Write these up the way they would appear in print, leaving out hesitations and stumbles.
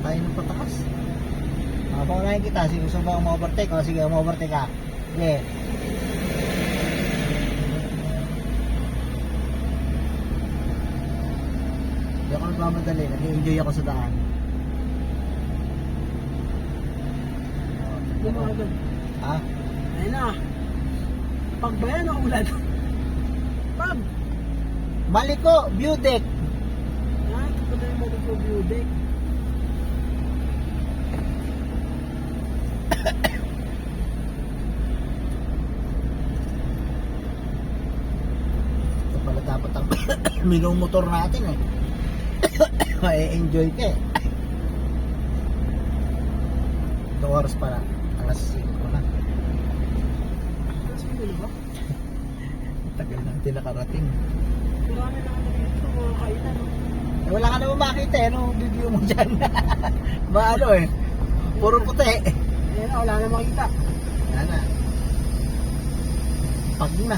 tayo ng patakas. Paunahin kita. Sige, gusto ba ma-overtake? O sige, ma-overtake ka. Sige. Hindi ako nagmamadali. Nag-enjoy ako sa daan. Hindi mo agad. Ha? Ayun na. Pag ba yan ang ulan? Pag. Maliko, view deck. Yan, ito pala yung Maliko view deck. Ito pala dapat ang minong motor natin eh. Enjoy ka eh. 2 oras pala. Alas 5 na. Kasi yun ba? Tagal natin nakarating. Marami na kami dito sa mga kainan. Eh, wala ka naman makita eh. Anong review mo dyan? Maano eh. Puro puti. Ayun na, wala na makita. Wala na. Pag na.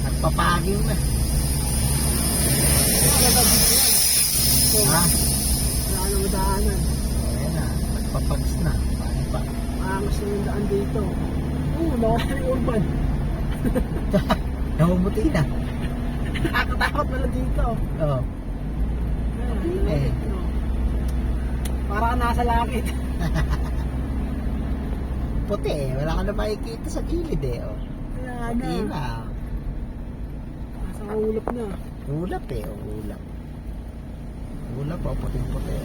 Nagpapaging na. Wala na dito yan. So, Ha? wala na madaanan. Ayan na. Nagpapags na. Paano pa? Angas na yung daan dito. Nawala na yung urban. Namumuti na. Nakakatakot pala dito. Oo. Eh. Para ka nasa langit. Puti eh. Wala ka na makikita sa gilid eh. Oh. Wala Puti na. na. Nasa ulap na. Ulap eh. Oh, ulap. Ulap oh. Puting-puti.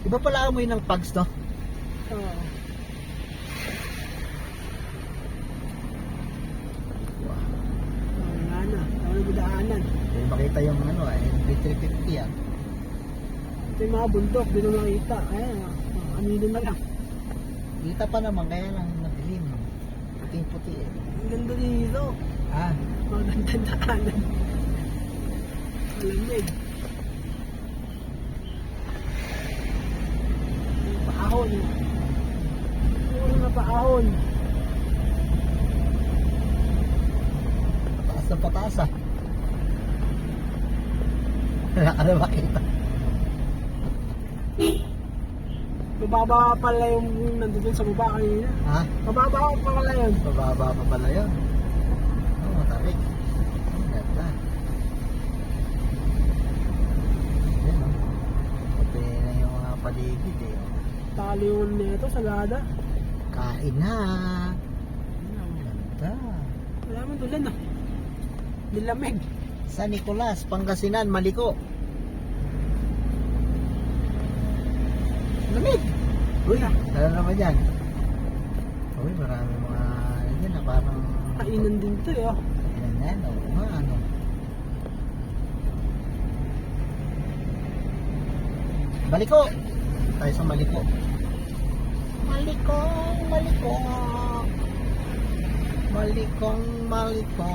Iba pala amoy ng pags no? Oo. Wow. Wala na. Wala na madaanan. Hindi makita yung ano eh. NP350 ah. Ito yung mga bundok. Di na makita. Ayan. Anino na lang. Kita pa naman. Kaya lang madilim. Puting-puti eh. Ang ganda dito. Ah. Magandang daanan. Malamig. Paahon. Puro na paahon. Pataas na pataas ah. Wala ka na makita. Mababa pala yung nandun sa baba kanina. Ha? Mababa ko pala yun. Mababa pa pala yun. Oo, matarik. Ang ganda. Yan o. Pati na yung mga paligid eh. Oh. Tali yung neto sa lada. Kain na. Ang ganda. Wala man tulan ah. Nilamig. San Nicolas, Pangasinan, Maliko. Lamig. Uy, ano naman yan? Uy, marami mga ano yan na parang Kainan din to eh. Oh. Ayan yan, oo nga, ano. Maliko! Tayo sa Maliko. Malikong, Maliko. Malikong, Maliko.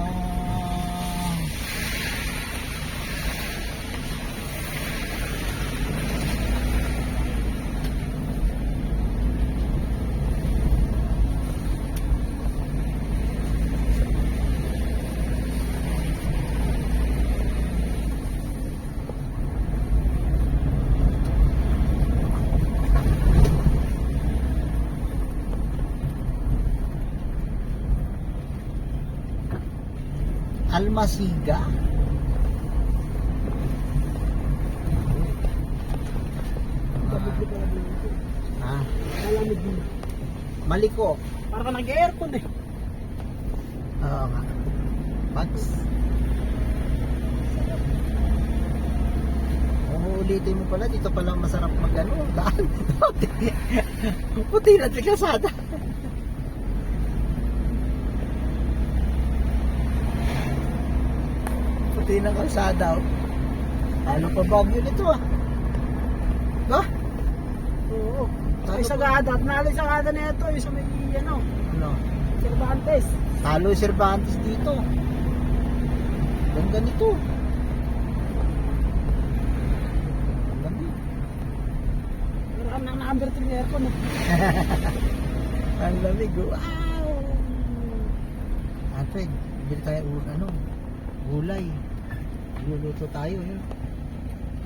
Almasiga. Ah, Malamig din. Maliko. Parang ka nag-aircon eh. Oo nga. Pags. Sarap. Uulitin mo pala, dito pala masarap mag-ano. Daan. Puti na sa kalsada. Puti ng kalsada. Oh. Ano pa bagyo nito ah? Ba? Oo. Ay sagada. Nalay sagada na ito. Yung sa may ano. Ano? Cervantes. Talo yung Cervantes dito. Ganda nito. Ang lamig. Pero ka nang na-number 3 aircon eh. Ang lamig. Wow! Ate, bili tayo ano, gulay. Luluto tayo yun.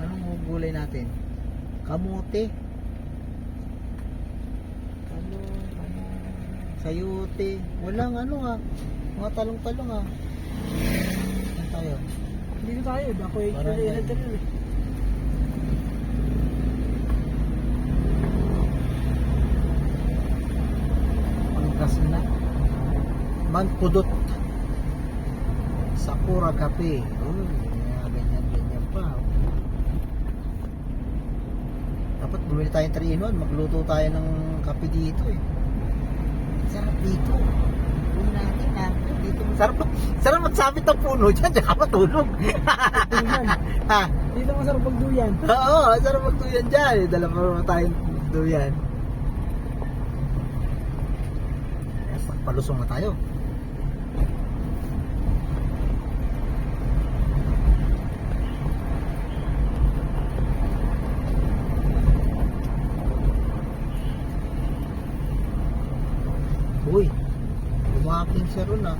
Anong gulay natin? Kamote. Sayote. Walang ano ah. Mga talong-talong ah. Saan tayo? Dito tayo. Ako yung Parang ilan ganyan. tayo. Pangasinan. Mangkudot. Sakura Cafe. Ganyan pa. Dapat bumili tayong 3-in-1. Magluto tayo ng kape dito eh. Sarap dito. Bumili natin na. Dito. Sarap magsabit ng puno dyan. Diyan ka matulog. Duyan. Ha? Dito masarap magduyan. Oo, sarap magduyan dyan. Dala pa naman tayong duyan. Palusong na tayo. Uy, umaking siya ron ah.